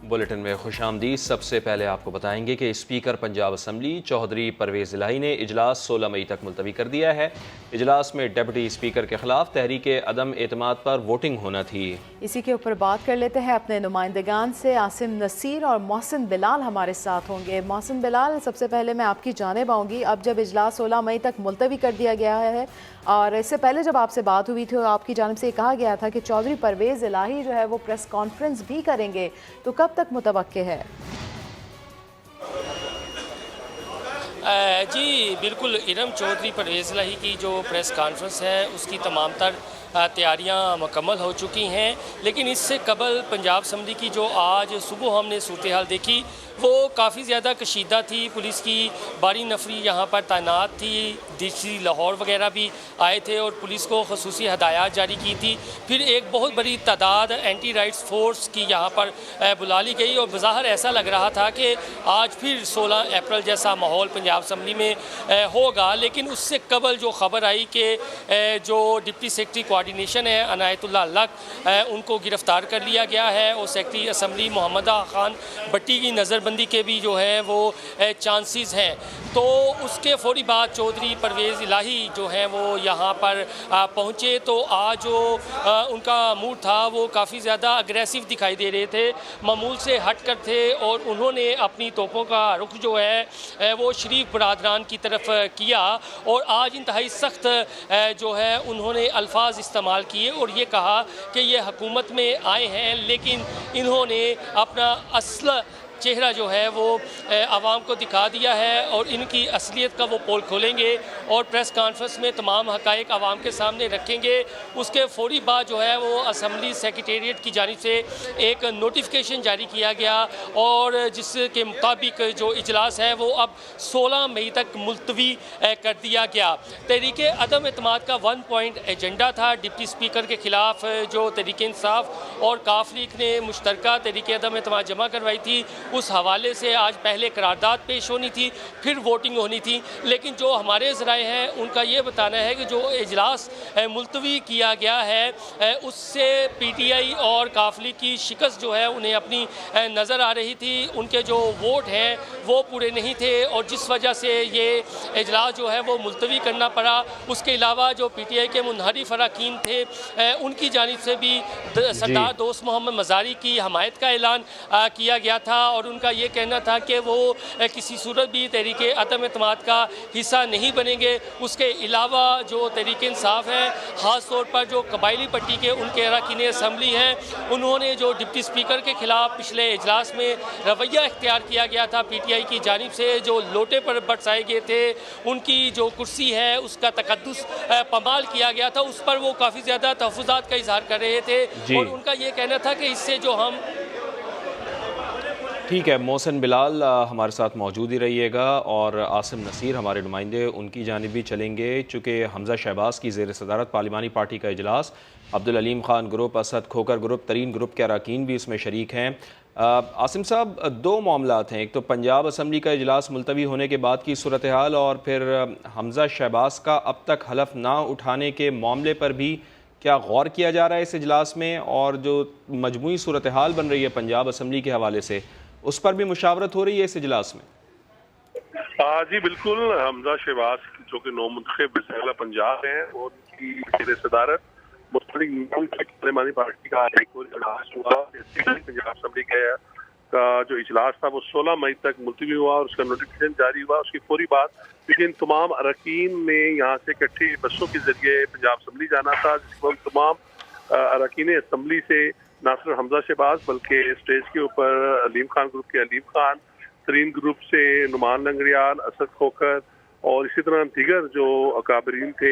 Bulletin में खुश आमदीद। सबसे पहले आपको बताएंगे कि स्पीकर पंजाब असम्बली चौधरी परवेज़ इलाही ने इजलास 16 मई तक मुलतवी कर दिया है। इजलास में डिप्टी स्पीकर के खिलाफ तहरीक अदम एतमाद पर वोटिंग होना थी। इसी के ऊपर बात कर लेते हैं अपने नुमाइंदगान से। आसिम नसीर और मोहसिन बिलाल हमारे साथ होंगे। मोहसिन बिलाल, सबसे पहले मैं आपकी जानिब आऊँगी। अब जब इजलास 16 मई तक मुलतवी कर दिया गया है और इससे पहले जब आपसे बात हुई थी आपकी जानिब से कहा गया था कि चौधरी परवेज़ इलाही जो है वो प्रेस कॉन्फ्रेंस भी करेंगे, तो कब तक मुतवक्के है? जी बिल्कुल, इरम चौधरी परवेज़ इलाही की जो प्रेस कॉन्फ्रेंस है उसकी तमाम तर तैयारियां मुकम्मल हो चुकी हैं। लेकिन इससे कबल पंजाब असम्बली की जो आज सुबह हमने सूरत हाल देखी वो काफ़ी ज़्यादा कशीदा थी। पुलिस की बारी नफरी यहाँ पर तैनात थी, डीसी लाहौर वगैरह भी आए थे और पुलिस को खसूसी हदायत जारी की थी। फिर एक बहुत बड़ी तादाद एंटी राइट्स फोर्स की यहाँ पर बुला ली गई और बज़ाहिर ऐसा लग रहा था कि आज फिर 16 अप्रैल जैसा माहौल पंजाब असम्बली में होगा। लेकिन उससे कबल जो ख़बर आई कि जो डिप्टी सेक्रेटरी कोऑर्डिनेशन है अनायतुल्लाह लक, उनको गिरफ़्तार कर लिया गया है और सेक्रेटरी असम्बली मोहम्मद खान भट्टी की नज़रबंदी के भी जो है वो चांसेस हैं। तो उसके फौरी बाद चौधरी परवेज़ इलाही जो हैं वो यहाँ पर पहुँचे। तो आज जो उनका मूड था वो काफ़ी ज़्यादा अग्रेसिव दिखाई दे रहे थे, मामूल से हट कर थे और उन्होंने अपनी तोपों का रुख जो है वो शरीफ बरादरान की तरफ किया और आज इंतहाई सख्त जो है उन्होंने अल्फाज इस्तेमाल किए और ये कहा कि ये हुकूमत में आए हैं लेकिन इन्होंने अपना असल चेहरा जो है वो आवाम को दिखा दिया है और इनकी असलियत का वो पोल खोलेंगे और प्रेस कॉन्फ्रेंस में तमाम हक़ाइक़ आवाम के सामने रखेंगे। उसके फौरी बाद जो है वो असम्बली सेक्रेटेरिएट की जानिब से एक नोटिफिकेशन जारी किया गया और जिसके मुताबिक जो इजलास है वो अब 16 मई तक मुलतवी कर दिया गया। तहरीक अदम एतमाद का 1 पॉइंट एजेंडा था। डिप्टी स्पीकर के खिलाफ जो तहरीक इंसाफ और काफ लीग ने मुश्तरका तहरीक अदम एतमाद जमा करवाई थी, उस हवाले से आज पहले करारदाद पेश होनी थी, फिर वोटिंग होनी थी। लेकिन जो हमारे ज़राए हैं उनका ये बताना है कि जो इजलास मुलतवी किया गया है उससे पीटीआई और काफली की शिकस्त जो है उन्हें अपनी नज़र आ रही थी। उनके जो वोट हैं वो पूरे नहीं थे और जिस वजह से ये इजलास जो है वो मुलतवी करना पड़ा। उसके अलावा जो पीटीआई के मुनहरिफ अरकान थे उनकी जानिब से भी सरदार दोस्त मोहम्मद मज़ारी की हमायत का ऐलान किया गया था और उनका ये कहना था कि वो किसी सूरत भी तहरीक अदम एतमाद का हिस्सा नहीं बनेंगे। उसके अलावा जो तहरीक इंसाफ है, ख़ास तौर पर जो कबायली पट्टी के उनके अरकान असम्बली हैं, उन्होंने जो डिप्टी स्पीकर के ख़िलाफ़ पिछले इजलास में रवैया इख्तियार किया गया था पीटीआई की जानिब से, जो लोटे पर बरसाए गए थे, उनकी जो कुर्सी है उसका तकद्दुस पमाल किया गया था, उस पर वो काफ़ी ज़्यादा तहफ़्फ़ुज़ात का इज़हार कर रहे थे और उनका ये कहना था कि इससे जो हम ठीक है। मोहसिन बिलाल हमारे साथ मौजूद ही रहिएगा और आसिम नसीर हमारे नुमाइंदे उनकी जानिब भी चलेंगे। चूँकि हमज़ा शहबाज की ज़ेर सदारत पार्लिमानी पार्टी का इजलास, अब्दुल अलीम खान ग्रुप, असद खोकर ग्रुप, तरीन ग्रुप के अरकान भी इसमें शरीक हैं। आसिम साहब, दो मामलात हैं, एक तो पंजाब असम्बली का इजलास मुलतवी होने के बाद की सूरत हाल और फिर हमज़ा शहबाज का अब तक हलफ ना उठाने के मामले पर भी क्या गौर किया जा रहा है इस इजलास में, और जो मजमूई सूरत हाल बन रही है पंजाब असम्बली के हवाले से उस पर भी मुशावरत हो रही है इस इजलास में? जी बिल्कुल, हमज़ा शहबाज जो कि नौ मुंतखब पंजाब हैं और उनकी ज़ेर सदारत पार्लिमानी पार्टी का एक और इजलास हुआ। पंजाब असम्बली का जो इजलास था वो 16 मई तक मुलतवी हुआ और उसका नोटिफिकेशन जारी हुआ। उसकी फौरी बाद लेकिन तमाम अरकान ने यहाँ से इकट्ठी बसों के जरिए पंजाब असम्बली जाना था, जिसमें तमाम अरकान असम्बली से न सिर्फ हमज़ा शहबाज बल्कि स्टेज के ऊपर अलीम खान ग्रुप के अलीम खान, तरीन ग्रुप से नुमान लंगड़ियाल, असद खोकर और इसी तरह दीगर जो अकाबरीन थे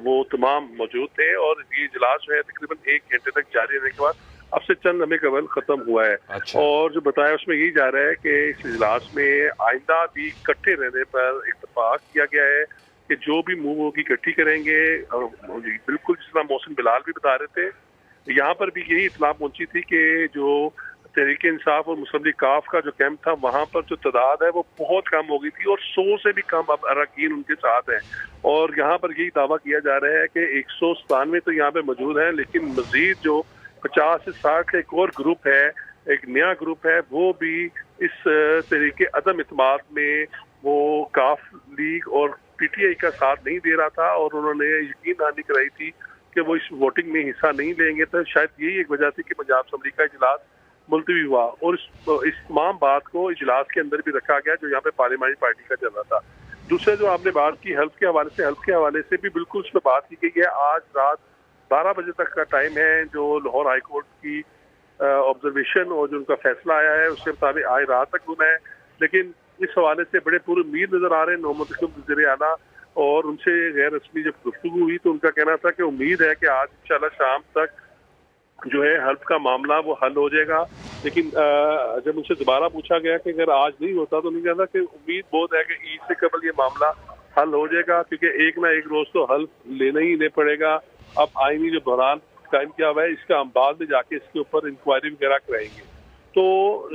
वो तमाम मौजूद थे और ये इजलास जो है तकरीबन 1 घंटे तक जारी रहने के बाद अब से चंद लम्हे कबल खत्म हुआ है। और जो बताया उसमें यही जा रहा है कि इस इजलास में आइंदा भी इकट्ठे रहने पर इत्तेफाक किया गया है कि जो भी मुँह होगी इकट्ठी करेंगे। बिल्कुल जिस तरह मोहसिन बिलाल भी बता रहे थे, यहाँ पर भी यही इत्तला पहुंची थी कि जो तहरीक इंसाफ और मुस्लिम लीग काफ का जो कैंप था वहाँ पर जो तादाद है वो बहुत कम हो गई थी और 100 से भी कम अब अरकान उनके साथ हैं। और यहाँ पर यही दावा किया जा रहा है कि 197 तो यहाँ पे मौजूद हैं, लेकिन मजीद जो 50 से 60 का एक और ग्रुप है एक नया ग्रुप है, वो भी इस तरीके अदम इत्माद में वो काफ लीग और पीटीआई का साथ नहीं दे रहा था और उन्होंने यकीन दहानी कराई थी कि वो इस वोटिंग में हिस्सा नहीं लेंगे। तो शायद यही एक वजह थी कि पंजाब असम्बली का इजलास मुलतवी हुआ और इस तमाम बात को इजलास के अंदर भी रखा गया जो यहाँ पे पार्लियामानी पार्टी का चल रहा था। दूसरा जो आपने बात की हेल्थ के हवाले से भी बिल्कुल उस पर बात की गई है। आज रात 12 बजे तक का टाइम है जो लाहौर हाई कोर्ट की ऑब्जर्वेशन और जो उनका फैसला आया है उसके मुताबिक आज रात तक होना है। लेकिन इस हवाले से बड़े पूरे उम्मीद नजर आ रहे हैं नौमुंतखब वज़ीर आला, और उनसे गैर रस्मी जब गुफ्तगू हुई तो उनका कहना था कि उम्मीद है कि आज इंशाल्लाह शाम तक जो है हेल्थ का मामला वो हल हो जाएगा। लेकिन जब उनसे दोबारा पूछा गया कि अगर आज नहीं होता तो उन्होंने कहा कि उम्मीद बहुत है कि ईद से कबल ये मामला हल हो जाएगा, क्योंकि एक ना एक रोज तो हल लेना पड़ेगा। अब आईनी जो बहरान कायम किया हुआ है इसका हम बाद में जाके इसके ऊपर इंक्वायरी वगैरह कराएंगे। तो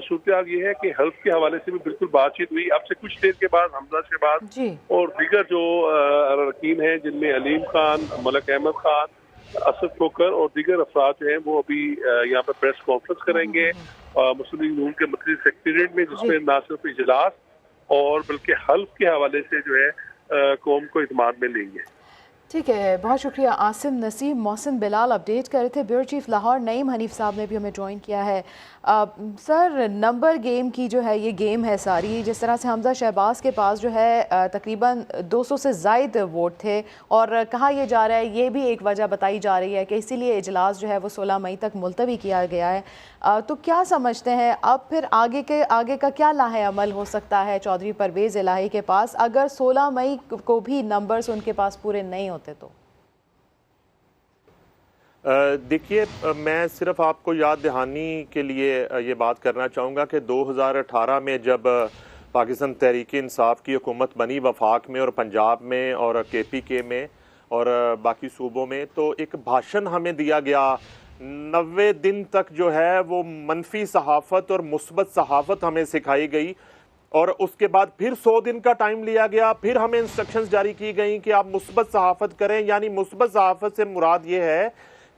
सूरत ये है कि हेल्थ के हवाले से भी बिल्कुल बातचीत हुई। अब से कुछ देर के बाद हमजा शहबाज और दीगर जो अरकान हैं जिनमें अलीम खान, मलक अहमद खान, असद खोकर और दीगर अफराद जो हैं वो अभी यहाँ पर प्रेस कॉन्फ्रेंस करेंगे मुस्लिम लीग नून के मरकजी सेक्रेटेरिएट में, जिसमें ना सिर्फ इजलास और बल्कि हेल्थ के हवाले से जो है कौम को इत्मीनान में लेंगे। ठीक है, बहुत शुक्रिया। आसिम नसीर, मोहसिन बिलाल अपडेट कर रहे थे। ब्यूरो चीफ लाहौर नईम हनीफ साहब ने भी हमें ज्वाइन किया है। सर, नंबर गेम की जो है ये गेम है सारी, जिस तरह से हमजा शहबाज के पास जो है तकरीबन 200 से ज़ायद वोट थे और कहा यह जा रहा है, ये भी एक वजह बताई जा रही है कि इसीलिए इजलास जो है वो 16 मई तक मुलतवी किया गया है। तो क्या समझते हैं अब फिर आगे का क्या लाहे अमल हो सकता है चौधरी परवेज़ इलाही के पास अगर 16 मई को भी नंबर्स उनके पास पूरे नहीं होते तो? देखिए, मैं सिर्फ आपको याद दहानी के लिए ये बात करना चाहूँगा कि 2018 में जब पाकिस्तान तहरीक इंसाफ की हुकूमत बनी वफाक में और पंजाब में और KPK में और बाकी सूबों में, तो एक भाषण हमें दिया गया। 90 दिन तक जो है वो मनफी सहाफ़त और मुस्बत सहाफ़त हमें सिखाई गई और उसके बाद फिर 100 दिन का टाइम लिया गया। फिर हमें इंस्ट्रक्शंस जारी की गई कि आप मुस्बत सहाफ़त करें। यानी मुस्बत सहाफ़त से मुराद ये है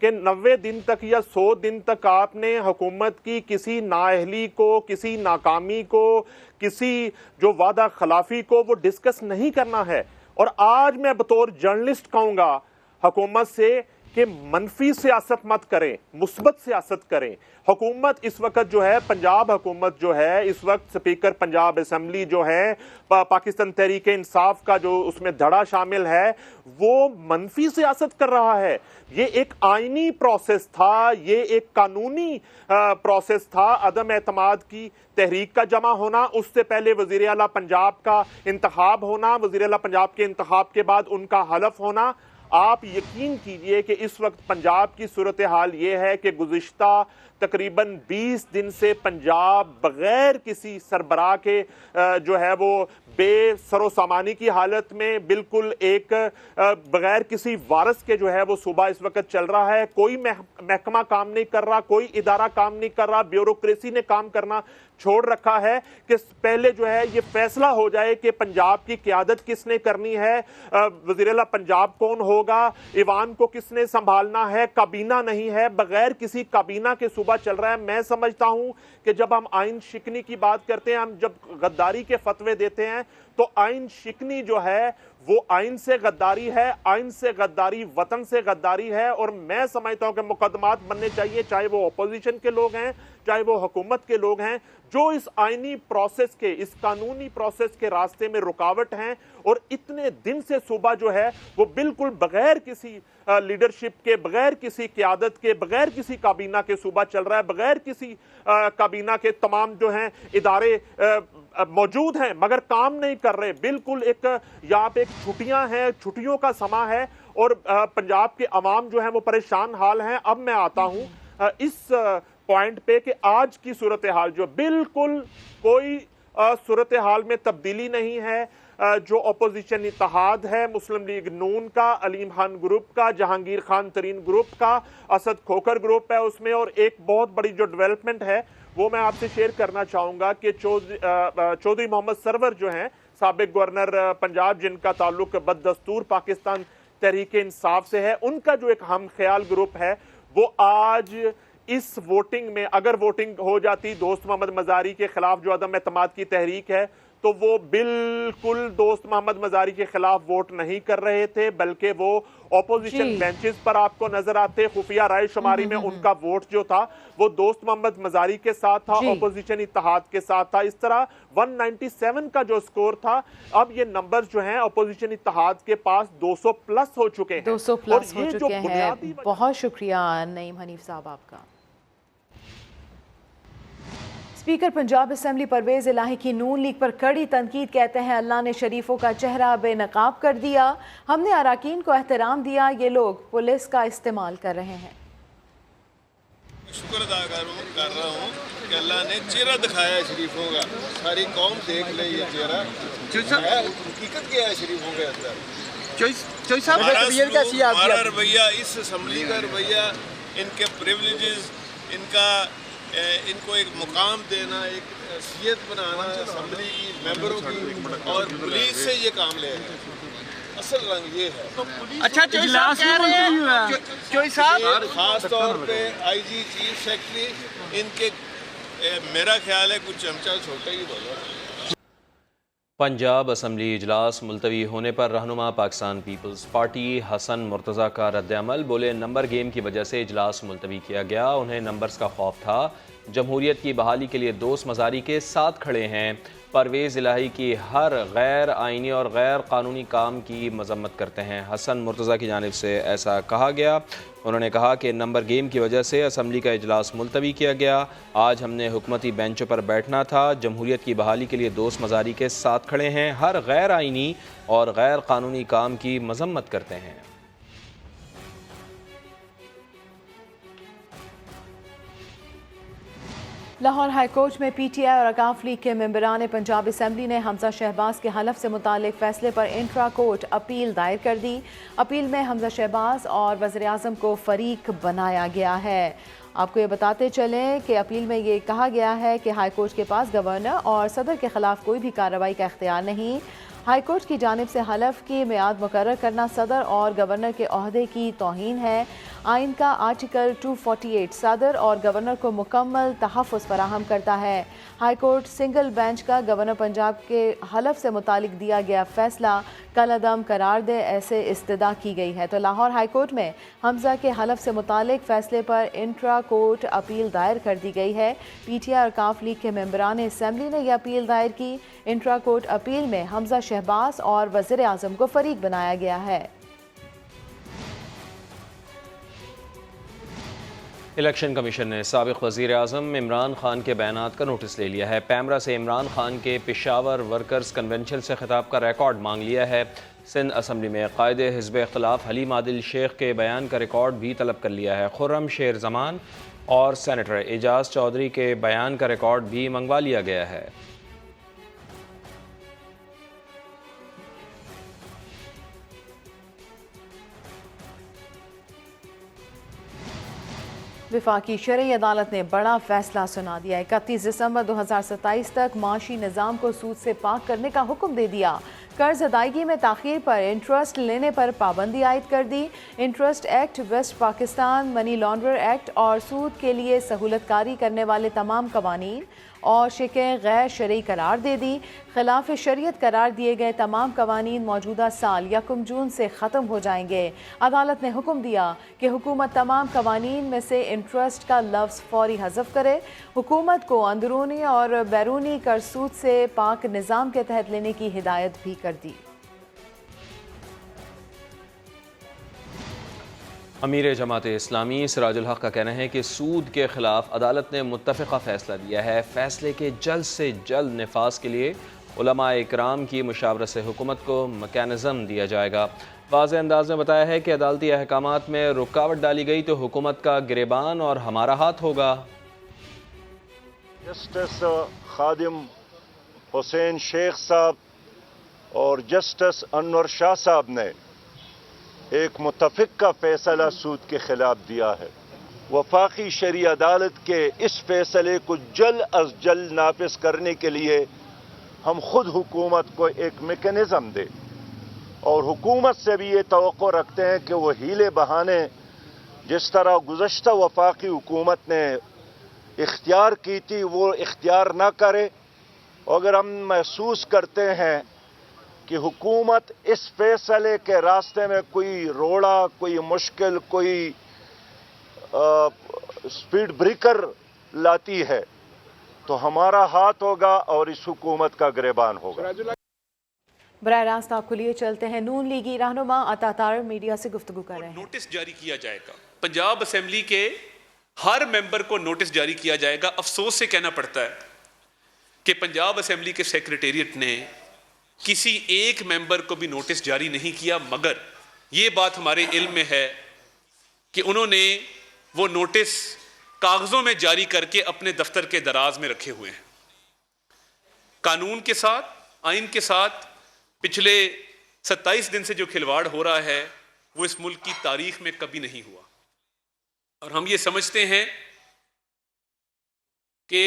कि 90 दिन तक या 100 दिन तक आपने हुकूमत की किसी नाअहली को, किसी नाकामी को, किसी जो वादा खिलाफी को वो डिस्कस नहीं करना है। और आज मैं बतौर जर्नलिस्ट कहूँगा हुकूमत से कि मनफी सियासत मत करें, मुस्बत सियासत करें। हुकूमत इस वक्त जो है, पंजाब हुकूमत जो है इस वक्त, स्पीकर पंजाब असम्बली जो है, पाकिस्तान तहरीक इंसाफ का जो उसमें धड़ा शामिल है, वो मनफी सियासत कर रहा है। ये एक आईनी प्रोसेस था, ये एक कानूनी प्रोसेस था। अदम एतमाद की तहरीक का जमा होना, उससे पहले वज़ीर आला पंजाब का इंतखाब होना, वज़ीर आला पंजाब के इंतखाब के बाद उनका हलफ होना। आप यकीन कीजिए कि इस वक्त पंजाब की सूरत हाल ये है कि गुज़िश्ता तकरीबन 20 दिन से पंजाब बग़ैर किसी सरबराह के जो है वो बेसरो सामानी की हालत में, बिल्कुल एक बग़ैर किसी वारस के जो है वो सूबा इस वक्त चल रहा है। कोई महकमा काम नहीं कर रहा, कोई इदारा काम नहीं कर रहा, ब्यूरोक्रेसी ने काम करना छोड़ रखा है कि पहले जो है ये फैसला हो जाए कि पंजाब की क़यादत किसने करनी है, वज़ीर आला पंजाब कौन होगा, ईवान को किसने संभालना है, काबीना नहीं है, बगैर किसी काबीना के सूबा चल रहा है। मैं समझता हूं कि जब हम आइन शिकनी की बात करते हैं, हम जब गद्दारी के फतवे देते हैं तो आइन शिकनी जो है वो आइन से गद्दारी है, आइन से गद्दारी वतन से गद्दारी है। और मैं समझता हूं कि मुकदमात बनने चाहिए, चाहे वो अपोजिशन के लोग हैं, चाहे वो हुकूमत के लोग हैं, जो इस आइनी प्रोसेस के, इस कानूनी प्रोसेस के रास्ते में रुकावट हैं। और इतने दिन से सूबा जो है वो बिल्कुल बगैर किसी लीडरशिप के, बगैर किसी क़यादत के, बगैर किसी काबीना के सूबा चल रहा है। बगैर किसी काबीना के तमाम जो हैं इदारे मौजूद हैं मगर काम नहीं कर रहे। बिल्कुल एक यहाँ पे एक छुट्टियां हैं, छुट्टियों का समा है और पंजाब के अवाम जो है वो परेशान हाल हैं। अब मैं आता हूँ इस पॉइंट पे कि आज की सूरत हाल जो बिल्कुल कोई सूरत हाल में तब्दीली नहीं है। जो अपोजिशन इत्तेहाद है, मुस्लिम लीग नून का, अलीम खान ग्रुप का, जहांगीर खान तरीन ग्रुप का, असद खोकर ग्रुप है उसमें। और एक बहुत बड़ी जो डेवलपमेंट है वो मैं आपसे शेयर करना चाहूँगा कि चौधरी मोहम्मद सरवर जो हैं, साबिक गवर्नर पंजाब, जिनका ताल्लुक बददस्तूर पाकिस्तान तहरीक इंसाफ से है, उनका जो एक हम ख्याल ग्रुप है वो आज اس ووٹنگ میں اگر ووٹنگ ہو جاتی دوست محمد مزاری کے خلاف جو عدم اعتماد کی تحریک ہے تو وہ بالکل دوست محمد مزاری کے خلاف ووٹ نہیں کر رہے تھے بلکہ وہ اپوزیشن بینچز پر آپ کو نظر آتے. خفیہ رائے شماری میں ان کا ووٹ جو تھا وہ دوست محمد مزاری کے ساتھ تھا, اپوزیشن اتحاد کے ساتھ تھا. اس طرح 197 کا جو سکور تھا, اب یہ نمبر جو ہیں اپوزیشن اتحاد کے پاس 200 پلس ہو چکے ہیں. 200 پلس ہو چکے ہیں. بہت شکریہ نعیم حنیف صاحب آپ کا. اسپیکر پنجاب اسمبلی پرویز الہی کی نون لیگ پر کڑی تنقید, کہتے ہیں اللہ نے شریفوں کا چہرہ بے نقاب کر دیا, ہم نے اراکین کو احترام دیا, یہ لوگ پولیس کا استعمال کر رہے ہیں. شکر ادا کر رہا ہوں کہ اللہ نے چہرہ دکھایا ہے شریفوں کا, ساری قوم دیکھ لے یہ چہرہ, حقیقت کیا ہے شریفوں کے اندر. ہمارا رویہ, اس اسمبلی کا رویہ, ان کے پریولیجز, ان کو ایک مقام دینا, ایک حیثیت بنانا اسمبلی کی ممبروں کی, اور پولیس سے یہ کام لے رہے ہیں. اصل رنگ یہ ہے. اچھا چوئی صاحب, خاص طور پہ آئی جی, چیف سیکرٹری, ان کے میرا خیال ہے کچھ چمچہ چھوٹے ہی بولو. پنجاب اسمبلی اجلاس ملتوی ہونے پر رہنما پاکستان پیپلز پارٹی حسن مرتضیٰ کا رد عمل. بولے نمبر گیم کی وجہ سے اجلاس ملتوی کیا گیا, انہیں نمبرز کا خوف تھا. جمہوریت کی بحالی کے لیے دوست مزاری کے ساتھ کھڑے ہیں. پرویز الہی کی ہر غیر آئینی اور غیر قانونی کام کی مذمت کرتے ہیں. حسن مرتضیٰ کی جانب سے ایسا کہا گیا. انہوں نے کہا کہ نمبر گیم کی وجہ سے اسمبلی کا اجلاس ملتوی کیا گیا. آج ہم نے حکومتی بینچوں پر بیٹھنا تھا. جمہوریت کی بحالی کے لیے دوست مزاری کے ساتھ کھڑے ہیں. ہر غیر آئینی اور غیر قانونی کام کی مذمت کرتے ہیں. لاہور ہائی کورٹ میں پی ٹی آئی اور اکاف لیگ کے ممبران پنجاب اسمبلی نے حمزہ شہباز کے حلف سے متعلق فیصلے پر انٹرا کورٹ اپیل دائر کر دی. اپیل میں حمزہ شہباز اور وزیر اعظم کو فریق بنایا گیا ہے. آپ کو یہ بتاتے چلیں کہ اپیل میں یہ کہا گیا ہے کہ ہائی کورٹ کے پاس گورنر اور صدر کے خلاف کوئی بھی کارروائی کا اختیار نہیں. ہائی کورٹ کی جانب سے حلف کی میعاد مقرر کرنا صدر اور گورنر کے عہدے کی توہین ہے. آئین کا آرٹیکل 248 صدر اور گورنر کو مکمل تحفظ فراہم کرتا ہے. ہائی کورٹ سنگل بینچ کا گورنر پنجاب کے حلف سے متعلق دیا گیا فیصلہ کل عدم قرار دے, ایسے استدعا کی گئی ہے. تو لاہور ہائی کورٹ میں حمزہ کے حلف سے متعلق فیصلے پر انٹرا کورٹ اپیل دائر کر دی گئی ہے. پی ٹی آئی اور کاف لیگ کے ممبران اسمبلی نے یہ اپیل دائر کی. انٹرا کورٹ اپیل میں حمزہ شہباز اور وزیر اعظم کو فریق بنایا گیا ہے. الیکشن کمیشن نے سابق وزیر اعظم عمران خان کے بیانات کا نوٹس لے لیا ہے. پیمرا سے عمران خان کے پشاور ورکرز کنونشن سے خطاب کا ریکارڈ مانگ لیا ہے. سندھ اسمبلی میں قائد حزب اختلاف حلیم عادل شیخ کے بیان کا ریکارڈ بھی طلب کر لیا ہے. خرم شیر زمان اور سینیٹر اعجاز چودھری کے بیان کا ریکارڈ بھی منگوا لیا گیا ہے. وفاقی شرعی عدالت نے بڑا فیصلہ سنا دیا. 31 دسمبر 2027 تک معاشی نظام کو سود سے پاک کرنے کا حکم دے دیا. قرض ادائیگی میں تاخیر پر انٹرسٹ لینے پر پابندی عائد کر دی. انٹرسٹ ایکٹ، ویسٹ پاکستان منی لانڈر ایکٹ اور سود کے لیے سہولت کاری کرنے والے تمام قوانین اور شکیں غیر شرعی قرار دے دی. خلاف شریعت قرار دیے گئے تمام قوانین موجودہ سال 1 جون سے ختم ہو جائیں گے. عدالت نے حکم دیا کہ حکومت تمام قوانین میں سے انٹرسٹ کا لفظ فوری حذف کرے. حکومت کو اندرونی اور بیرونی قرض سود سے پاک نظام کے تحت لینے کی ہدایت بھی کر دی. امیر جماعت اسلامی سراج الحق کا کہنا ہے کہ سود کے خلاف عدالت نے متفقہ فیصلہ دیا ہے. فیصلے کے جلد سے جلد نفاذ کے لیے علماء اکرام کی مشاورت سے حکومت کو میکانزم دیا جائے گا. واضح انداز میں بتایا ہے کہ عدالتی احکامات میں رکاوٹ ڈالی گئی تو حکومت کا گریبان اور ہمارا ہاتھ ہوگا. جسٹس خادم حسین شیخ صاحب اور جسٹس انور شاہ صاحب نے ایک متفقہ فیصلہ سود کے خلاف دیا ہے. وفاقی شرعی عدالت کے اس فیصلے کو جلد از جلد نافذ کرنے کے لیے ہم خود حکومت کو ایک میکانزم دیں اور حکومت سے بھی یہ توقع رکھتے ہیں کہ وہ ہیلے بہانے जिस तरह गुज़श्ता वफाकी हुकूमत ने इख्तियार की थी वो इख्तियार ना करे। अगर हम महसूस करते हैं कि हुकूमत इस फैसले के रास्ते में कोई रोड़ा, कोई मुश्किल, कोई स्पीड ब्रेकर लाती है तो हमारा हाथ होगा और इस हुकूमत का गिरबान होगा। बराह रास्त आपको लिए चलते हैं। नून लीगी रहनुमा अतातार मीडिया से गुफ्तगू कर रहे हैं। नोटिस जारी किया जाएगा, पंजाब असेंबली के हर मेंबर को नोटिस जारी किया जाएगा। अफसोस से कहना पड़ता है कि पंजाब असेंबली के सेक्रेटेरिएट ने किसी एक मेंबर को भी नोटिस जारी नहीं किया, मगर ये बात हमारे इल्म में है कि उन्होंने वो नोटिस कागज़ों में जारी करके अपने दफ्तर के दराज में रखे हुए हैं। कानून के साथ, आइन के साथ पिछले 27 दिन से जो खिलवाड़ हो रहा है वो इस मुल्क की तारीख में कभी नहीं हुआ। और हम ये समझते हैं कि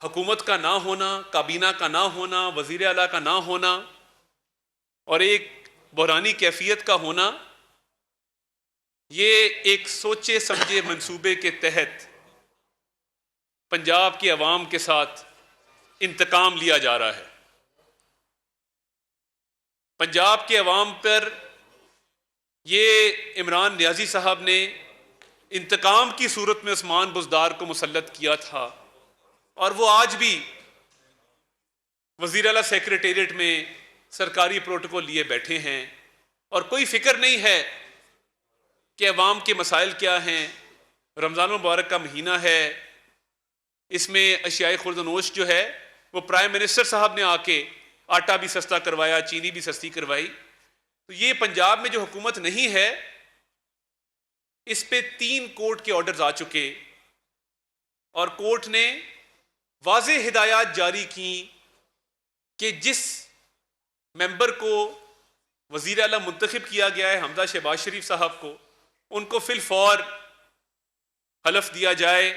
हुकूमत का ना होना, काबीना का ना होना, वज़ीर आला का ना होना और एक बहरानी कैफियत का होना, ये एक सोचे समझे मंसूबे के तहत पंजाब की अवाम के साथ इंतकाम लिया जा रहा है। पंजाब के अवाम पर ये इमरान नियाज़ी साहब ने इंतकाम की सूरत में उस्मान बुज़दार को मुसल्लत किया था और वो आज भी वज़ीर आला सेक्रेटेरिएट में सरकारी प्रोटोकॉल लिए बैठे हैं और कोई फिक्र नहीं है कि अवाम के मसाइल क्या हैं। रमज़ान मुबारक का महीना है, इसमें अशियाए खुर्दनोश जो है वो प्राइम मिनिस्टर साहब ने आके आटा भी सस्ता करवाया, चीनी भी सस्ती करवाई। तो ये पंजाब में जो हुकूमत नहीं है, इस पे 3 कोर्ट के ऑर्डर्स आ चुके और कोर्ट ने वाज़ेह हिदायत जारी की कि जिस मेंबर को वज़ीर आला मुंतखब किया गया है, हमजा शहबाज शरीफ साहब को, उनको फिल फौर हलफ दिया जाए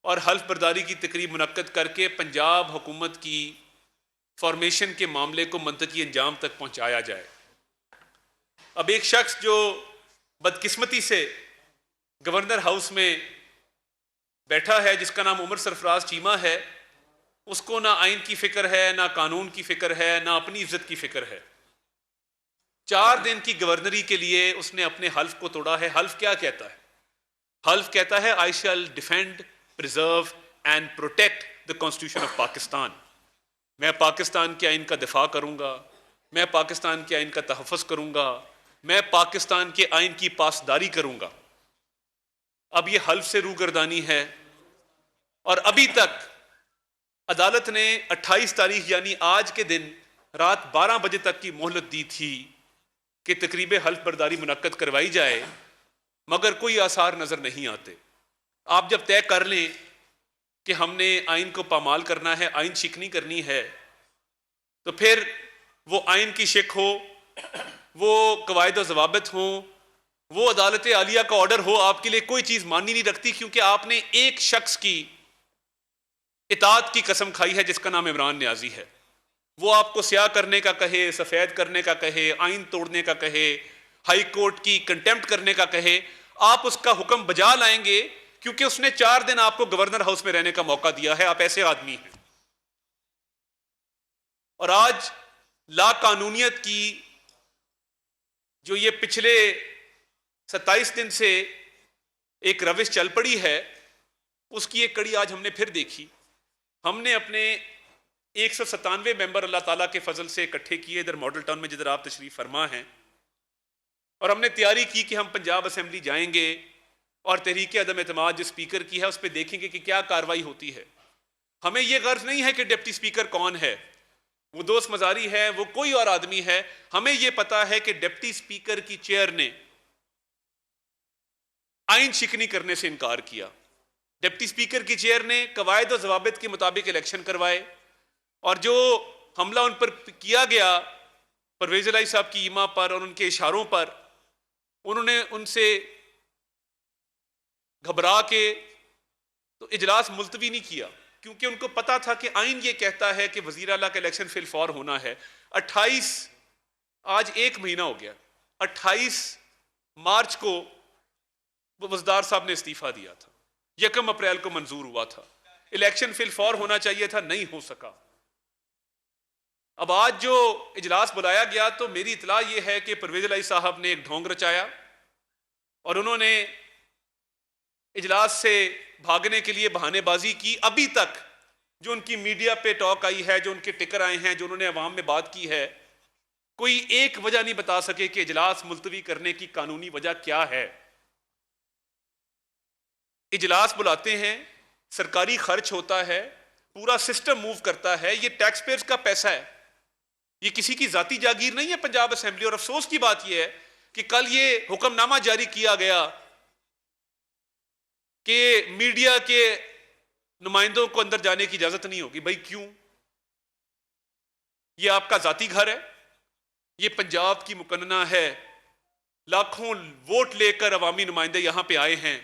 और हल्फ बर्दारी की तकरीब मुनक्कद करके पंजाब हुकूमत की फॉर्मेशन के मामले को मंतकी अंजाम तक पहुंचाया जाए। अब एक शख्स जो बदकिस्मती से गवर्नर हाउस में बैठा है, जिसका नाम उमर सरफराज चीमा है, उसको ना आइन की फिक्र है, ना कानून की फिक्र है, ना अपनी इज्जत की फिक्र है। 4 दिन की गवर्नरी के लिए उसने अपने हल्फ को तोड़ा है। हल्फ क्या कहता है? हल्फ कहता है I shall defend, preserve and protect the constitution of Pakistan. मैं पाकिस्तान के आइन का दिफा करूंगा, मैं पाकिस्तान के आइन का तहफ़्फ़ुज़ करूंगा, मैं पाकिस्तान के आइन की पासदारी करूंगा। अब ये हल्फ से रूगर्दानी है और अभी तक अदालत ने 28 तारीख यानी आज के दिन रात 12 बजे तक की मोहलत दी थी कि तकरीब हल्फ बर्दारी मुनक्कद करवाई जाए, मगर कोई आसार नज़र नहीं आते। आप जब तय कर लें कि हमने आइन को पामाल करना है, आइन शिकनी करनी है, तो फिर वो आइन की शिक हो, वो कवायद व ज़वाबित हो, वो अदालत आलिया का ऑर्डर हो, आपके लिए कोई चीज़ मानी नहीं रखती, क्योंकि आपने एक शख्स की इताअत की कसम खाई है जिसका नाम इमरान नियाज़ी है। वो आपको स्याह करने का कहे, सफ़ेद करने का कहे, आइन तोड़ने का कहे, हाई कोर्ट की कंटेम्प्ट करने का कहे, आप उसका हुक्म बजा लाएंगे क्योंकि उसने 4 दिन आपको गवर्नर हाउस में रहने का मौका दिया है। आप ऐसे आदमी हैं। और आज लाकानूनियत की जो ये पिछले 27 दिन से एक रविश चल पड़ी है, उसकी एक कड़ी आज हमने फिर देखी। हमने अपने 197 मेंबर अल्लाह ताला के फजल से इकट्ठे किए इधर मॉडल टाउन में जिधर आप तशरीफ फरमा हैं, और हमने तैयारी की कि हम पंजाब असेंबली जाएंगे और तहरीक अदम एतमाद जो स्पीकर की है उस पर देखेंगे कि क्या कार्रवाई होती है। हमें यह गर्ज नहीं है कि डिप्टी स्पीकर कौन है, वो दोस्त मजारी है, वो कोई और आदमी है। हमें यह पता है कि डिप्टी स्पीकर की चेयर ने आइन शिकनी करने से इनकार किया। डिप्टी स्पीकर की चेयर ने कवायद और ज़वाबित के मुताबिक इलेक्शन करवाए, और जो हमला उन पर किया गया परवेज़ इलाही साहब की ईमा पर और उनके इशारों पर, उन्होंने उनसे घबरा के तो इजलास मुलतवी नहीं किया, क्योंकि उनको पता था कि आइन ये कहता है कि वज़ीर आला का इलेक्शन फिल फौर होना है। 28 आज 1 महीना हो गया, 28 मार्च को वज़ीर साहब ने इस्तीफा दिया था, 1 अप्रैल को मंजूर हुआ था, इलेक्शन फिल फॉर होना चाहिए था, नहीं हो सका। अब आज जो इजलास बुलाया गया तो मेरी इतला ये है कि परवेज़ इलाही साहब ने एक ढोंग रचाया और उन्होंने इजलास से भागने के लिए बहानेबाजी की। अभी तक जो उनकी मीडिया पे टॉक आई है, जो उनके टिकर आए हैं, जो उन्होंने अवाम में बात की है, कोई एक वजह नहीं बता सके कि इजलास मुलतवी करने की कानूनी वजह क्या है। इजलास बुलाते हैं, सरकारी खर्च होता है, पूरा सिस्टम मूव करता है, ये टैक्स पेयर्स का पैसा है, ये किसी की जाती जागीर नहीं है पंजाब असेंबली। और अफसोस की बात यह है कि कल ये हुक्मनामा जारी किया गया कि मीडिया के नुमाइंदों को अंदर जाने की इजाजत नहीं होगी। भाई क्यों? ये आपका जाती घर है, ये पंजाब की मुकन्ना है, लाखों वोट लेकर अवामी नुमाइंदे यहां पे आए हैं।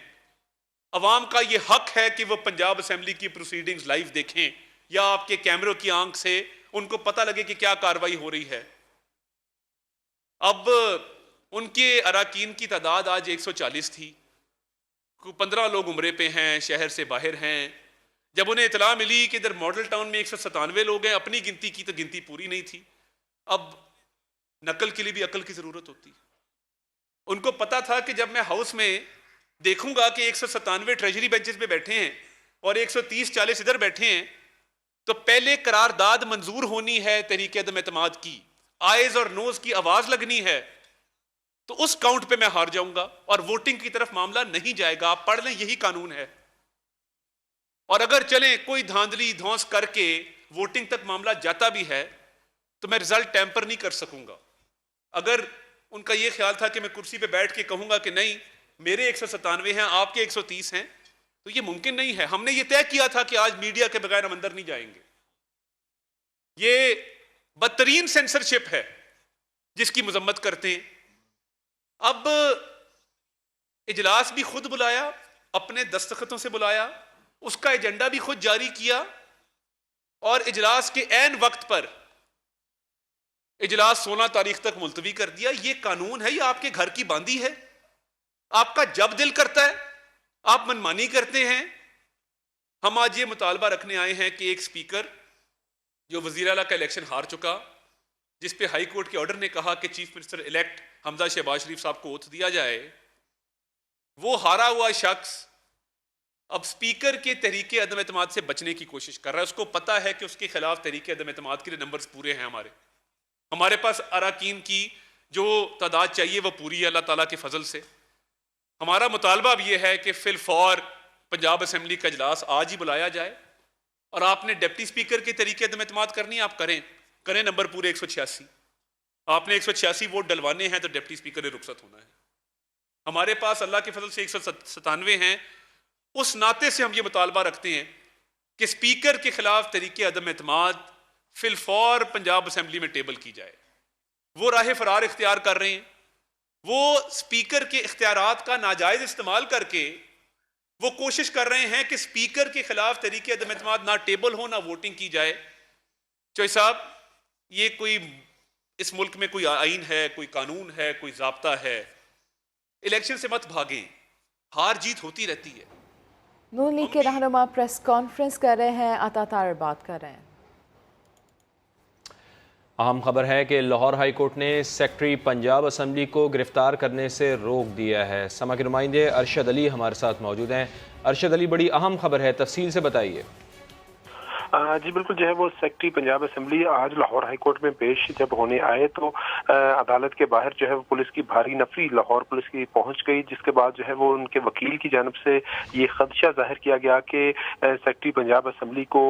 अवाम का ये हक है कि वो पंजाब असेंबली की प्रोसीडिंग्स लाइव देखें या आपके कैमरों की आंख से उनको पता लगे कि क्या कार्रवाई हो रही है। अब उनके अराकीन की तादाद आज 140 थी, 15 लोग उम्रे पे हैं, शहर से बाहर हैं। जब उन्हें इतला मिली कि इधर मॉडल टाउन में 197 लोग हैं, अपनी गिनती की तो गिनती पूरी नहीं थी। अब नकल के लिए भी अकल की जरूरत होती है। उनको पता था कि जब मैं हाउस में देखूंगा कि 197 ट्रेजरी बेंचेस पे बैठे हैं और 130-40 इधर बैठे हैं, तो पहले करारदाद मंजूर होनी है तहरीक अदम एतमाद की, आइज और नोज की आवाज लगनी है, तो उस काउंट पे मैं हार जाऊंगा और वोटिंग की तरफ मामला नहीं जाएगा। आप पढ़ लें, यही कानून है। और अगर चले कोई धांधली धौंस करके वोटिंग तक मामला जाता भी है तो मैं रिजल्ट टैंपर नहीं कर सकूंगा। अगर उनका यह ख्याल था कि मैं कुर्सी पे बैठ के कहूंगा कि नहीं मेरे 197 हैं, आपके 130 हैं, तो ये मुमकिन नहीं है। हमने ये तय किया था कि आज मीडिया के बगैर हम अंदर नहीं जाएंगे। ये बदतरीन सेंसरशिप है जिसकी मजम्मत करते हैं। अब इजलास भी खुद बुलाया, अपने दस्तखतों से बुलाया, उसका एजेंडा भी खुद जारी किया और इजलास के ऐन वक्त पर इजलास 16 तारीख तक मुलतवी कर दिया। ये कानून है, ये आपके घर की बांदी है। आपका जब दिल करता है आप मनमानी करते हैं। हम आज ये मुतालबा रखने आए हैं कि एक स्पीकर जो वजीर आला का इलेक्शन हार चुका, जिस पे हाई कोर्ट के ऑर्डर ने कहा कि chief minister elect Hamza Shahbaz Sharif साहब को ओथ दिया जाए, वो हारा हुआ शख्स अब स्पीकर के तहरीके अदम एतमाद से बचने की कोशिश कर रहा है। उसको पता है कि उसके खिलाफ तहरीके अदम एतमाद के लिए नंबर्स पूरे हैं। हमारे पास अराकीन की जो तादाद चाहिए वो पूरी है अल्लाह ताला के फजल से। हमारा मुतालबा अब ये है कि फिल फॉर पंजाब असेंबली का इजलास आज ही बुलाया जाए और आपने डिप्टी स्पीकर के तरीके अदम एतमाद करनी है, आप करें नंबर पूरे 186। आपने 186 वोट डलवाने हैं तो डिप्टी स्पीकर ने रुखसत होना है। हमारे पास अल्लाह के फजल से 197 हैं। उस नाते से हम ये मुतालबा रखते हैं कि स्पीकर के खिलाफ तरीके अदम एतमाद फिल फॉर पंजाब असेंबली में टेबल की जाए। वो राह फरार इख्तियार कर रहे हैं, वो स्पीकर के इख्तियारात का नाजायज इस्तेमाल करके वो कोशिश कर रहे हैं कि स्पीकर के खिलाफ तरीके अदम एतमाद ना टेबल हो ना वोटिंग की जाए। चौधरी साहब, ये कोई इस मुल्क में कोई आइन है, कोई कानून है, कोई ज़ाब्ता है। इलेक्शन से मत भागें, हार जीत होती रहती है। नून लीग के रहनुमा प्रेस कॉन्फ्रेंस कर रहे हैं, अता तार बात कर रहे हैं। अहम खबर है कि लाहौर हाई कोर्ट ने सेक्रेटरी पंजाब असेंबली को गिरफ्तार करने से रोक दिया है। समा के नुमाइंदे अरशद अली हमारे साथ मौजूद हैं। अरशद अली, बड़ी अहम खबर है, तफसील से बताइए। जी बिल्कुल, जो है वो सेक्रेटरी पंजाब असेंबली आज लाहौर हाई कोर्ट में पेश जब होने आए तो अदालत के बाहर जो है वो पुलिस की भारी नफरी लाहौर पुलिस की पहुंच गई, जिसके बाद जो है वो उनके वकील की जानब से ये खदशा जाहिर किया गया कि सेक्रेटरी पंजाब असेंबली को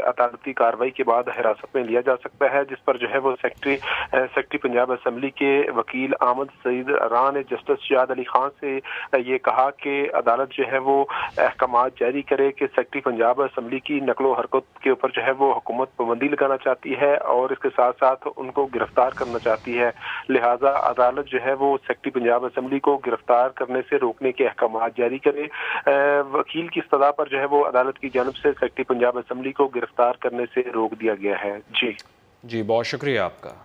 अदालती कार्रवाई के बाद हिरासत में लिया जा सकता है, जिस पर जो है वो सेक्रेटरी पंजाब असेंबली के वकील आमद सईद रान ने जस्टिस शाद अली खान से ये कहा कि अदालत जो है वो अहकामात जारी करे कि सेक्रेटरी पंजाब असेंबली की नकलो हरकत के ऊपर जो है वो हुकूमत पाबंदी लगाना चाहती है और इसके साथ साथ उनको गिरफ्तार करना चाहती है। लिहाजा अदालत जो है वो सेक्रेटरी पंजाब असेंबली को गिरफ्तार करने से रोकने के अहकामात जारी करे। वकील की इस्तदा पर जो है वो अदालत की जानब से सेक्रेटरी पंजाब असेंबली को गिरफ्तार करने से रोक दिया गया है। जी बहुत शुक्रिया आपका।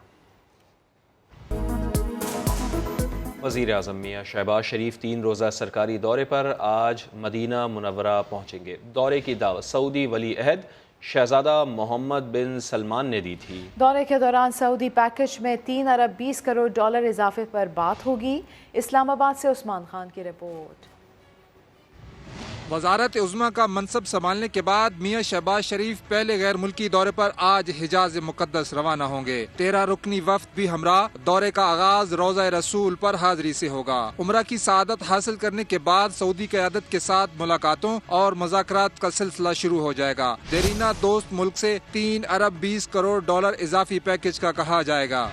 وزیر اعظم میاں شہباز شریف 3 روزہ سرکاری دورے پر آج مدینہ منورہ پہنچیں گے۔ دورے کی دعوت سعودی ولی عہد شہزادہ محمد بن سلمان نے دی تھی۔ دورے کے دوران سعودی پیکج میں 3 ارب 20 کروڑ ڈالر اضافے پر بات ہوگی۔ اسلام آباد سے عثمان خان کی رپورٹ۔ وزارت عظمیٰ کا منصب سنبھالنے کے بعد میاں شہباز شریف پہلے غیر ملکی دورے پر آج حجاز مقدس روانہ ہوں گے۔ 13 رکنی وفد بھی ہمراہ۔ دورے کا آغاز روضہ رسول پر حاضری سے ہوگا۔ عمرہ کی سعادت حاصل کرنے کے بعد سعودی قیادت کے ساتھ ملاقاتوں اور مذاکرات کا سلسلہ شروع ہو جائے گا۔ دیرینہ دوست ملک سے 3 ارب 20 کروڑ ڈالر اضافی پیکج کا کہا جائے گا۔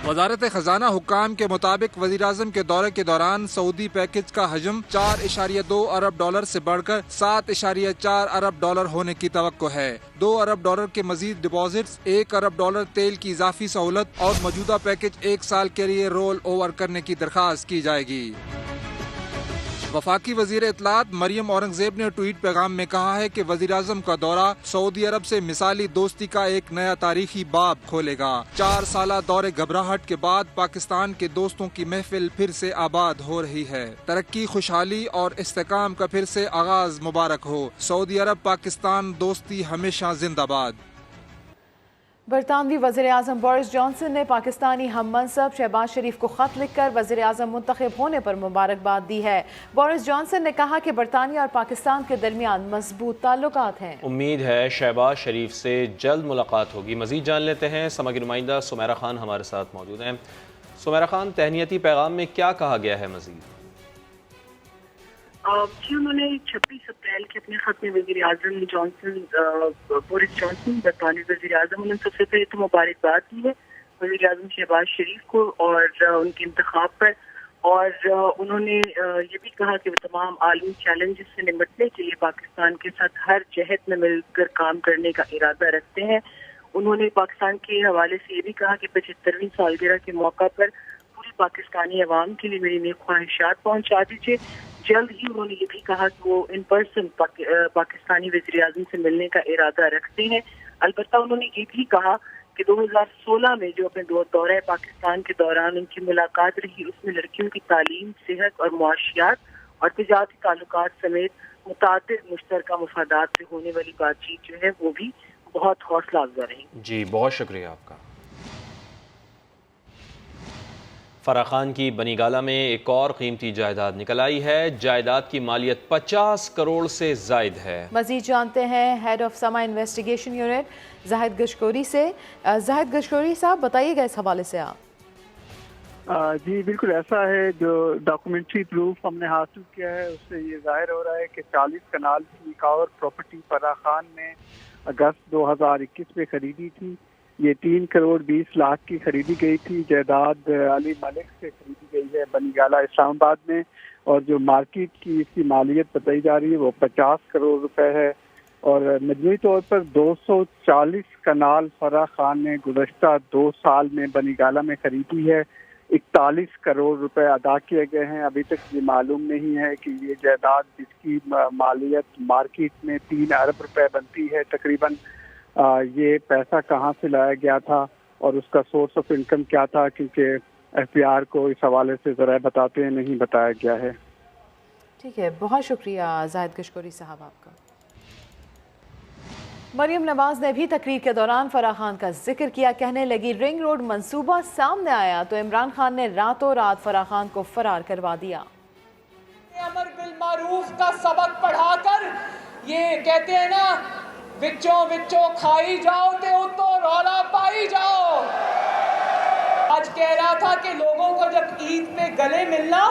وزارت خزانہ حکام کے مطابق وزیراعظم کے دورے کے دوران سعودی پیکج کا حجم 4.2 ارب ڈالر سے بڑھ کر 7.4 ارب ڈالر ہونے کی توقع ہے۔ 2 ارب ڈالر کے مزید ڈپازٹس، 1 ارب ڈالر تیل کی اضافی سہولت اور موجودہ پیکج 1 سال کے لیے رول اوور کرنے کی درخواست کی جائے گی۔ وفاقی وزیر اطلاعات مریم اورنگزیب نے ٹویٹ پیغام میں کہا ہے کہ وزیراعظم کا دورہ سعودی عرب سے مثالی دوستی کا ایک نیا تاریخی باب کھولے گا۔ 4 سالہ دور گھبراہٹ کے بعد پاکستان کے دوستوں کی محفل پھر سے آباد ہو رہی ہے۔ ترقی، خوشحالی اور استحکام کا پھر سے آغاز مبارک ہو۔ سعودی عرب پاکستان دوستی ہمیشہ زندہ باد۔ برطانوی وزیر اعظم بورس جانسن نے پاکستانی ہم منصب شہباز شریف کو خط لکھ کر وزیر اعظم منتخب ہونے پر مبارکباد دی ہے۔ بورس جانسن نے کہا کہ برطانیہ اور پاکستان کے درمیان مضبوط تعلقات ہیں۔ امید ہے شہباز شریف سے جلد ملاقات ہوگی۔ مزید جان لیتے ہیں، سما کی نمائندہ سمیرہ خان ہمارے ساتھ موجود ہیں۔ سمیرہ خان، تہنیتی پیغام میں کیا کہا گیا ہے مزید؟ جی، انہوں نے 26 اپریل کے اپنے خط میں وزیر اعظم بورس جانسن برطانوی وزیر اعظم، انہوں نے سب سے پہلے تو مبارکباد دی ہے وزیر اعظم شہباز شریف کو اور ان کے انتخاب پر، اور انہوں نے یہ بھی کہا کہ وہ تمام عالمی چیلنجز سے نمٹنے کے لیے پاکستان کے ساتھ ہر جہت میں مل کر کام کرنے کا ارادہ رکھتے ہیں۔ انہوں نے پاکستان کے حوالے سے یہ بھی کہا کہ 75ویں سالگرہ کے موقع پر پوری پاکستانی عوام کے لیے میری نیک خواہشات پہنچا دیجیے۔ جلد ہی انہوں نے یہ بھی کہا کہ وہ ان پرسن پاکستانی وزیر اعظم سے ملنے کا ارادہ رکھتے ہیں۔ البتہ انہوں نے یہ بھی کہا کہ 2016 میں جو اپنے دورہ پاکستان کے دوران ان کی ملاقات رہی، اس میں لڑکیوں کی تعلیم، صحت اور معاشیات اور تجارتی تعلقات سمیت متعدد مشترکہ مفادات سے ہونے والی بات چیت جو ہے وہ بھی بہت حوصلہ افزا رہی۔ جی، بہت شکریہ آپ کا۔ فرح خان کی بنی گالہ میں ایک اور قیمتی جائیداد نکل آئی ہے۔ جائیداد کی مالیت 50 کروڑ سے زائد ہے۔ مزید جانتے ہیں ہیڈ آف سما انویسٹیگیشن یونٹ زاہد گشکوری سے۔ زاہد گشکوری صاحب، بتائیے گا اس حوالے سے آپ۔ جی بالکل ایسا ہے، جو ڈاکومنٹری پروف ہم نے حاصل کیا ہے اس سے یہ ظاہر ہو رہا ہے کہ 40 کنال کی ایک اور پراپرٹی فرح خان نے اگست 2021 میں خریدی تھی۔ یہ 3 کروڑ 20 لاکھ کی خریدی گئی تھی۔ جائیداد علی ملک سے خریدی گئی ہے بنی گالہ اسلام آباد میں، اور جو مارکیٹ کی اس کی مالیت بتائی جا رہی ہے وہ 50 کروڑ روپے ہے، اور مجموعی طور پر 240 کنال فرح خان نے گزشتہ 2 سال میں بنی گالہ میں خریدی ہے۔ 41 کروڑ روپے ادا کیے گئے ہیں۔ ابھی تک یہ معلوم نہیں ہے کہ یہ جائیداد جس کی مالیت مارکیٹ میں 3 ارب روپے بنتی ہے تقریباً، یہ پیسہ کہاں سے لایا گیا تھا اور اس کا سورس آف انکم کیا تھا، کیونکہ ایف بی آر کو اس حوالے سے ذرائع بتاتے ہیں نہیں بتایا گیا ہے۔ ٹھیک ہے، بہت شکریہ زاہد گشکوری صاحب آپ کا۔ مریم نواز نے بھی تقریر کے دوران فرح خان کا ذکر کیا، کہنے لگی رنگ روڈ منصوبہ سامنے آیا تو عمران خان نے راتوں رات فرح خان کو فرار کروا دیا۔ امر بالمعروف کا سبق پڑھا کر یہ کہتے ہیں نا، وچوں کھائی جاؤ تے اتو رولا پائی جاؤ۔ آج کہہ رہا تھا کہ لوگوں کو جب عید پہ گلے ملنا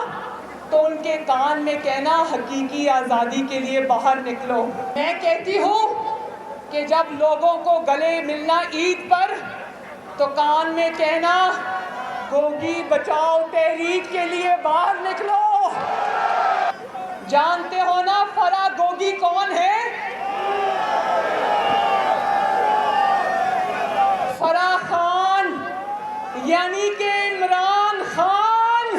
تو ان کے کان میں کہنا حقیقی آزادی کے لیے باہر نکلو۔ میں کہتی ہوں کہ جب لوگوں کو گلے ملنا عید پر تو کان میں کہنا گوگی بچاؤ تحریک کے لیے باہر نکلو۔ جانتے ہو نا فرح گوگی کون ہے؟ فرح خان یعنی کہ عمران خان۔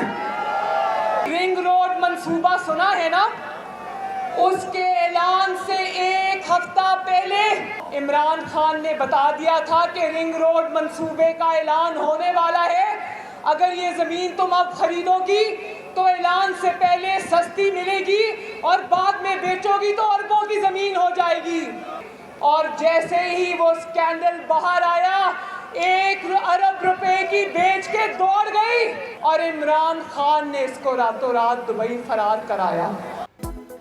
رنگ روڈ منصوبہ سنا ہے نا، اس کے اعلان سے 1 ہفتہ پہلے عمران خان نے بتا دیا تھا کہ رنگ روڈ منصوبے کا اعلان ہونے والا ہے، अगर ये ज़मीन तुम अब खरीदोगी तो ऐलान से पहले सस्ती मिलेगी और बाद में बेचोगी तो अरबों की ज़मीन हो जाएगी। और जैसे ही वो स्कैंडल बाहर आया, 1 अरब रुपए की बेच के दौड़ गई और इमरान खान ने इसको रातों रात दुबई फरार कराया।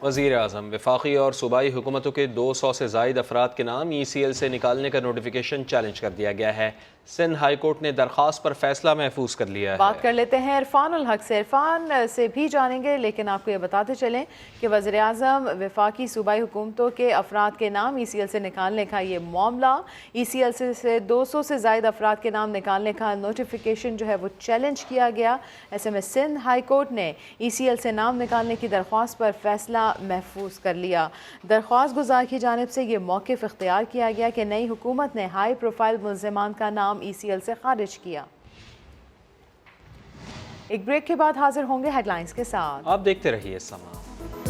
वज़ीर आज़म वफाकी और सूबाई हुकूमतों के 200 से ज़ायद अफराद के नाम ECL से निकालने का नोटिफिकेशन चैलेंज कर दिया गया है। सिंध हाई कोर्ट ने दरख्वास्त पर फैसला महफूज कर लिया है। बात कर लेते हैं इरफान उल हक से। इरफान से भी जानेंगे, लेकिन आपको ये बताते चलें कि वज़ीर आज़म वफाकी सूबाई हुकूमतों के अफराद के नाम ECL से निकालने का ये मामला, ECL से 200 से ज़ायद अफराद के नाम निकालने का नोटिफिकेशन जो है वो चैलेंज किया गया। ऐसे में सिंध हाई कोर्ट ने ECL से नाम निकालने की दरख्वास्त पर फैसला महफूज कर लिया। दरख्वास्त गुजार की जानिब से ये मौक़िफ़ इख्तियार किया गया कि नई हुकूमत ने हाई प्रोफाइल मुल्ज़िमान का नाम ECL से खारिज किया। एक ब्रेक के बाद हाजिर होंगे हेडलाइंस के साथ। आप देखते रहिए समा।